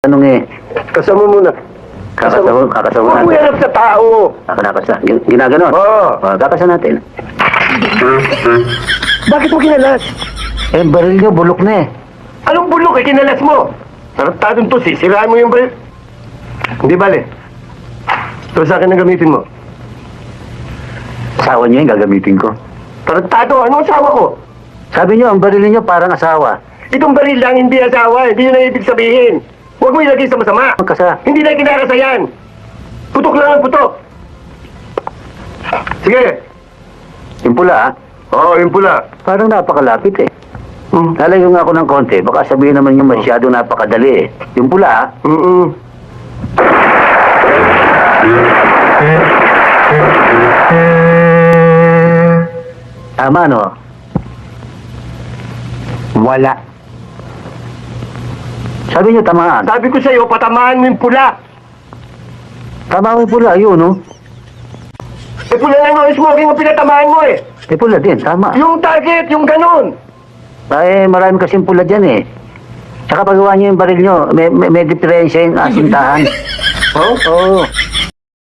tinatanong eh. Kasama muna. Kakasama Huwag mo natin. yanap sa tao. Kakasa. Ginaganon? Oo. Kakasa natin. Bakit mo kinalas? Eh, baril nyo, bulok na eh. Anong bulok eh, kinalas mo? Tarantadong to, sisiraan mo yung baril. Hindi bale. Ito sa akin na gamitin mo. Asawa nyo yung gagamitin ko. Tarantado, ano asawa ko? Sabi nyo, ang baril nyo parang asawa. Itong baril lang, hindi asawa. Hindi yun ang ibig sabihin. Huwag mo ilagay sa masama. Magkasa. Hindi na kinakasa yan. Putok lang ang putok. Sige. Yung pula, Oo, yung pula. parang napakalapit eh. Hmm. Lalayo nga ako ng konti, baka sabihin naman yung masyado napakadali eh. Yung pula, Mm-mm. tama no? Wala. Sabi nyo tamaan. Sabi ko sa'yo, patamaan mo yung pula. Tama yung pula, yun no? Eh, pula lang yung smoking mo pinatamaan mo eh. Eh pula din, tama. Yung target, yung ganon. Eh, marami kasing pula dyan eh. Tsaka pagawa nyo yung baril nyo, may diferensya yung asintahan. Oh? Oo.